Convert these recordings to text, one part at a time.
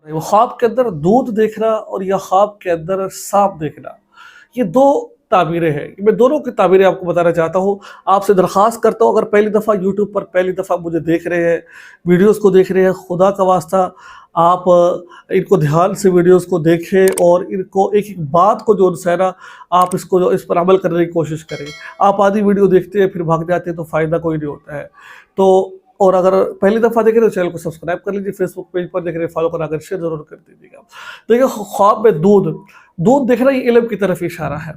वो ख्वाब के अंदर दूध देखना और या ख्वाब के अंदर सांप देखना, ये दो ताबीरें हैं। मैं दोनों की ताबीरें आपको बताना चाहता हूँ। आपसे दरख्वास्त करता हूँ, अगर पहली दफ़ा यूट्यूब पर पहली दफ़ा मुझे देख रहे हैं, वीडियोस को देख रहे हैं, खुदा का वास्ता आप इनको ध्यान से वीडियोस को देखें और इनको एक एक बात को जो है ना, आप इसको जो इस पर अमल करने की कोशिश करें। आप आधी वीडियो देखते हैं फिर भाग जाते हैं तो फ़ायदा कोई नहीं होता है। तो और अगर पहली दफ़ा देख रहे हो चैनल को सब्सक्राइब कर लीजिए, फेसबुक पेज पर देख रहे हैं फॉलो करा कर शेयर ज़रूर कर दीजिएगा। देखिए ख्वाब में दूध देखना ये इल्म की तरफ इशारा है।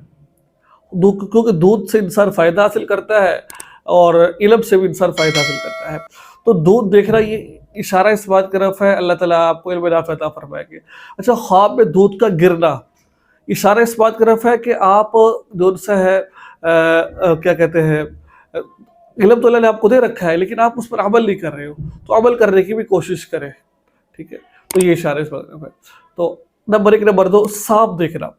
दूध, क्योंकि दूध से इंसान फ़ायदा हासिल करता है और इल्म से भी इंसान फ़ायदा हासिल करता है। तो दूध देखना ये इशारा इस बात की तरफ है, अल्लाह ताला आपको इल्म नाफ़िअ अता फरमाएंगे। अच्छा, ख्वाब में दूध का गिरना इशारा इस बात की तरफ है कि आप जो सा है क्या कहते हैं, इल्म तो अल्लाह ने आपको दे रखा है लेकिन आप उस पर अमल नहीं कर रहे हो, तो अमल करने की भी कोशिश करें। ठीक है, तो ये इशारा इस बात की तरफ है। तो नंबर 1। नंबर 2, सांप देखना।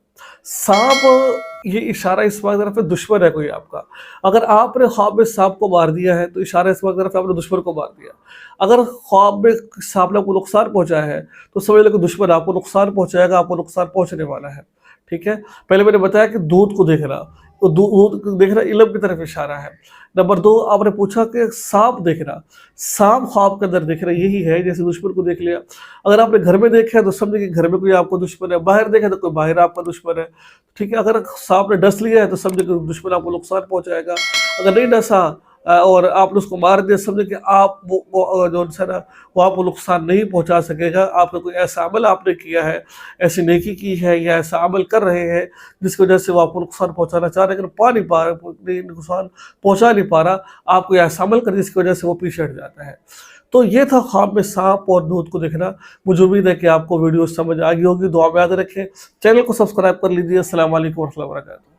सांप ये इशारा इस बात की तरफ है दुश्मन है कोई आपका। अगर आपने ख्वाब में सांप को मार दिया है तो इशारा इस बात की तरफ है आपने दुश्मन को मार दिया। अगर ख्वाब में सांप ने आपको नुकसान पहुंचाया है तो समझ लो कि दुश्मन आपको नुकसान पहुंचाएगा, आपको नुकसान पहुंचने वाला है। ठीक है, पहले मैंने बताया कि दूध को देखना, तो दूध देखना इल्म की तरफ इशारा है। नंबर 2, आपने पूछा कि सांप देखना, सांप ख्वाब के अंदर देखना यही है जैसे दुश्मन को देख लिया। अगर आपने घर में देखा है तो समझे कि घर में कोई आपको दुश्मन है, बाहर देखा तो कोई बाहर आपका दुश्मन है। ठीक है, अगर सांप ने डस लिया है तो समझे कि दुश्मन आपको नुकसान पहुंचाएगा। अगर नहीं डसा और आपने उसको मार दिया, समझे कि आप वो जो है ना वो आपको नुकसान नहीं पहुंचा सकेगा। आपने कोई ऐसा अमल आपने किया है, ऐसी नेकी की है या ऐसा अमल कर रहे हैं जिसकी वजह से वो आपको नुकसान पहुंचाना चाह रहे हैं, लेकिन पा नहीं पा रहे, नुकसान पहुंचा नहीं पा रहा, आप कोई ऐसा अमल कर जिसकी वजह से वो पीछे हट जाता है। तो ये था ख्वाब में सांप और दूध को देखना। मुझे उम्मीद है कि आपको वीडियो समझ आ गई होगी। दुआ में याद रखें, चैनल को सब्सक्राइब कर लीजिए। अस्सलाम वालेकुम व रहमतुल्लाहि व बरकातहू।